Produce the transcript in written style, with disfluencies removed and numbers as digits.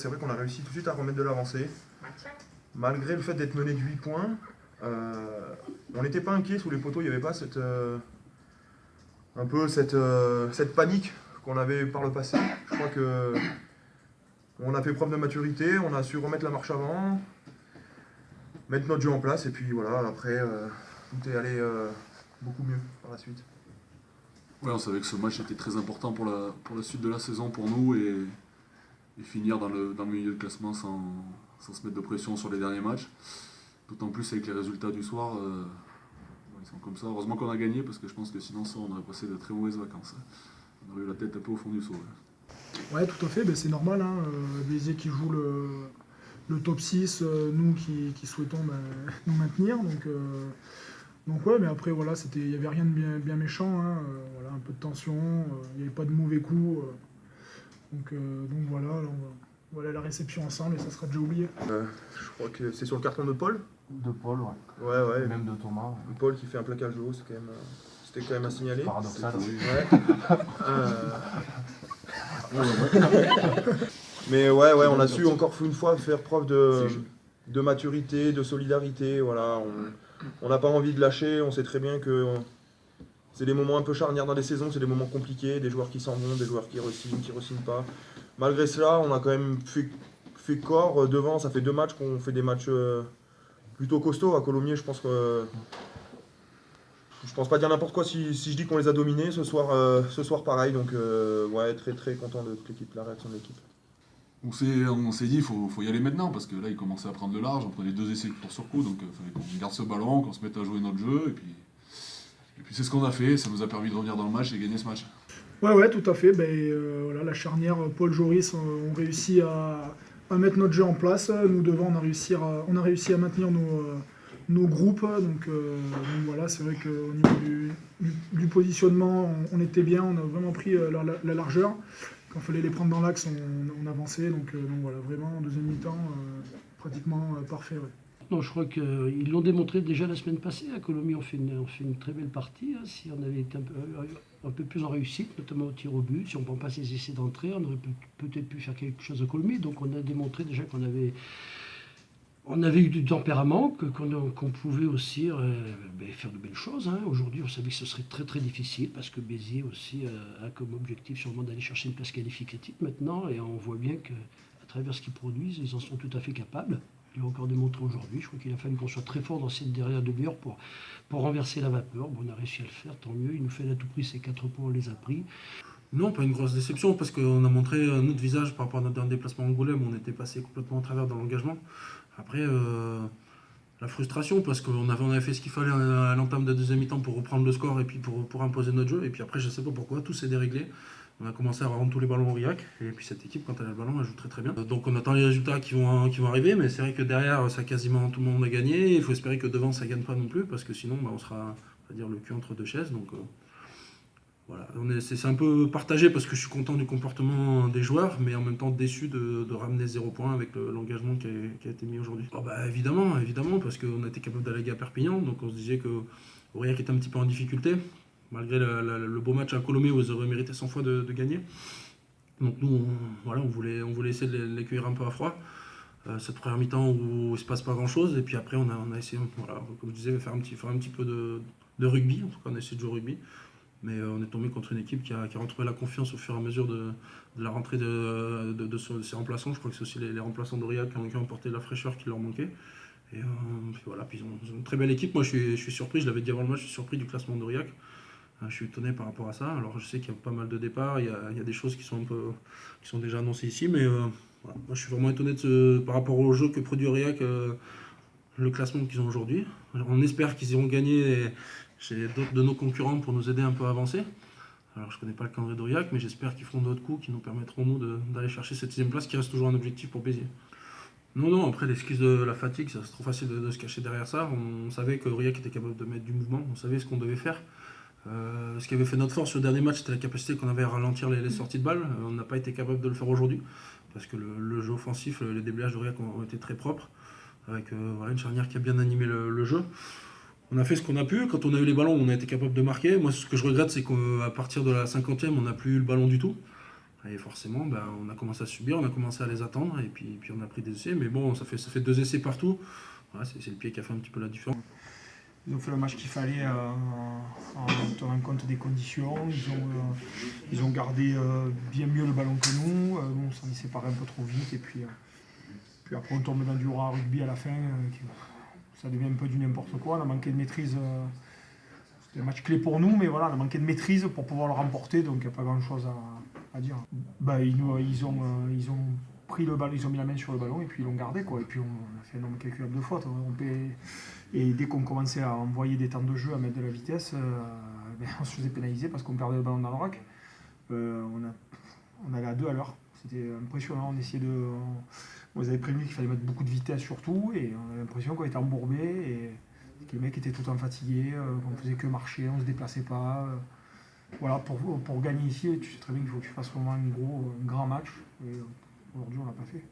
c'est vrai qu'on a réussi tout de suite à remettre de l'avancée. Malgré le fait d'être mené de 8 points, on n'était pas inquiet sous les poteaux, il n'y avait pas cette panique qu'on avait par le passé. Je crois que on a fait preuve de maturité, on a su remettre la marche avant, mettre notre jeu en place, et puis voilà, après, tout est allé beaucoup mieux par la suite. Ouais, on savait que ce match était très important pour la suite de la saison pour nous et finir dans le milieu de classement sans se mettre de pression sur les derniers matchs. D'autant plus avec les résultats du soir, ils sont comme ça. Heureusement qu'on a gagné parce que je pense que sinon ça, on aurait passé de très mauvaises vacances. On aurait eu la tête un peu au fond du seau. Ouais, tout à fait, c'est normal. Béziers qui joue le top 6, nous qui souhaitons nous maintenir. Donc ouais, mais après, voilà, il n'y avait rien de bien méchant. Voilà, un peu de tension, il n'y avait pas de mauvais coups. Donc voilà, voilà la réception ensemble et ça sera déjà oublié. Je crois que c'est sur le carton de Paul. De Paul, ouais. Ouais. Même de Thomas. Ouais. Paul qui fait un plaquage de haut, c'était quand même à signaler. Paradoxal. Ouais. Mais ouais, on a su encore une fois faire preuve de maturité, de solidarité. Voilà, on n'a pas envie de lâcher. On sait très bien que c'est des moments un peu charnières dans les saisons, c'est des moments compliqués, des joueurs qui s'en vont, des joueurs qui re-signent pas. Malgré cela, on a quand même fait corps devant. Ça fait 2 matchs qu'on fait des matchs plutôt costauds. À Colomiers, je pense pas dire n'importe quoi si je dis qu'on les a dominés. Ce soir pareil. Donc ouais, très très content de toute l'équipe, la réaction de l'équipe. On s'est dit, il faut y aller maintenant, parce que là, il commençait à prendre le large, on prenait 2 essais de tour sur coup, donc il fallait qu'on garde ce ballon, qu'on se mette à jouer notre jeu, et puis c'est ce qu'on a fait, ça nous a permis de revenir dans le match et gagner ce match. Ouais, tout à fait. Voilà, la charnière Paul Joris ont réussi à mettre notre jeu en place. Nous devant, on a réussi à maintenir nos groupes. Donc voilà, c'est vrai qu'au niveau du positionnement, on était bien, on a vraiment pris la largeur. Quand il fallait les prendre dans l'axe, on avançait. Donc voilà, vraiment, en deuxième mi-temps, pratiquement parfait. Ouais. Non, je crois qu'ils l'ont démontré déjà la semaine passée. À Colomiers, on fait une très belle partie. Si on avait été un peu plus en réussite, notamment au tir au but, si on ne prend pas ces essais d'entrée, on aurait peut-être pu faire quelque chose à Colomiers. Donc on a démontré déjà qu'on avait eu du tempérament, qu'on pouvait aussi faire de belles choses. Aujourd'hui, on savait que ce serait très très difficile parce que Béziers aussi a comme objectif sûrement d'aller chercher une place qualificative maintenant. Et on voit bien qu'à travers ce qu'ils produisent, ils en sont tout à fait capables. Il a encore démontré aujourd'hui. Je crois qu'il a fallu qu'on soit très fort dans cette dernière demi-heure pour renverser la vapeur. Bon, on a réussi à le faire, tant mieux. Il nous fait à tout prix ces 4 points, on les a pris. Non, pas une grosse déception, parce qu'on a montré un autre visage par rapport à notre dernier déplacement à Angoulême, où on était passé complètement au travers dans l'engagement. Après, la frustration, parce qu'on avait fait ce qu'il fallait à l'entame de la deuxième mi-temps pour reprendre le score et puis pour imposer notre jeu. Et puis après, je ne sais pas pourquoi, tout s'est déréglé. On a commencé à rendre tous les ballons au Aurillac, et puis cette équipe, quand elle a le ballon, elle joue très très bien. Donc on attend les résultats qui vont arriver, mais c'est vrai que derrière, ça quasiment tout le monde a gagné. Il faut espérer que devant, ça ne gagne pas non plus, parce que sinon, on sera, on va dire, le cul entre 2 chaises. Donc voilà, c'est un peu partagé, parce que je suis content du comportement des joueurs, mais en même temps déçu de ramener 0 points avec l'engagement qui a été mis aujourd'hui. Évidemment, parce qu'on a été capable d'aller à Perpignan, donc on se disait que Aurillac était un petit peu en difficulté, malgré le beau match à Colomiers où ils auraient mérité 100 fois de gagner. Donc nous, on voulait essayer de les cueillir un peu à froid. Cette première mi-temps où il ne se passe pas grand-chose, et puis après on a essayé, voilà, comme je disais, de faire un petit peu de rugby. En tout cas, on a essayé de jouer au rugby. Mais on est tombé contre une équipe qui a retrouvé la confiance au fur et à mesure de la rentrée de ses remplaçants. Je crois que c'est aussi les remplaçants d'Aurillac qui ont apporté la fraîcheur qui leur manquait. Et puis voilà, puis ils ont une très belle équipe. Moi, je suis surpris, je l'avais dit avant le match, je suis surpris du classement d'Aurillac. Je suis étonné par rapport à ça. Alors je sais qu'il y a pas mal de départs, il y a des choses qui sont déjà annoncées ici, mais voilà. Moi je suis vraiment étonné par rapport au jeu que produit Aurillac, le classement qu'ils ont aujourd'hui. On espère qu'ils iront gagner chez d'autres de nos concurrents pour nous aider un peu à avancer. Alors je ne connais pas le calendrier d'Aurillac, mais j'espère qu'ils feront d'autres coups qui nous permettront d'aller chercher cette 6e place qui reste toujours un objectif pour Béziers. Non, après l'excuse de la fatigue, c'est trop facile de se cacher derrière ça. On savait qu'Aurillac était capable de mettre du mouvement, on savait ce qu'on devait faire. Ce qui avait fait notre force sur le dernier match, c'était la capacité qu'on avait à ralentir les sorties de balles. On n'a pas été capable de le faire aujourd'hui, parce que le jeu offensif, les déblayages d'Aurillac ont été très propres, avec une charnière qui a bien animé le jeu. On a fait ce qu'on a pu. Quand on a eu les ballons, on a été capable de marquer. Moi, ce que je regrette, c'est qu'à partir de la 50e, on n'a plus eu le ballon du tout. Et forcément, on a commencé à subir, on a commencé à les attendre, et puis on a pris des essais. Mais bon, ça fait 2 essais partout. Voilà, c'est le pied qui a fait un petit peu la différence. Ils ont fait le match qu'il fallait en tenant compte des conditions. Ils ont gardé bien mieux le ballon que nous. Nous, on s'en est séparés un peu trop vite. Et puis après, on tombe dans du hurrah rugby à la fin. Ça devient un peu du n'importe quoi. On a manqué de maîtrise. C'était un match clé pour nous, mais voilà, on a manqué de maîtrise pour pouvoir le remporter. Donc il n'y a pas grand-chose à dire. Ils ont pris le ballon, ils ont mis la main sur le ballon et puis ils l'ont gardé, quoi. Et puis on a fait un nombre calculable de fautes. Et dès qu'on commençait à envoyer des temps de jeu, à mettre de la vitesse, on se faisait pénaliser parce qu'on perdait le ballon dans le rack. On allait à 2 à l'heure. C'était impressionnant. On les avait prévenu qu'il fallait mettre beaucoup de vitesse surtout, et on avait l'impression qu'on était embourbé et que les mecs étaient tout le temps fatigués, qu'on ne faisait que marcher, on ne se déplaçait pas. Voilà, pour gagner ici, tu sais très bien qu'il faut que tu fasses vraiment un grand match. Et aujourd'hui, on ne l'a pas fait.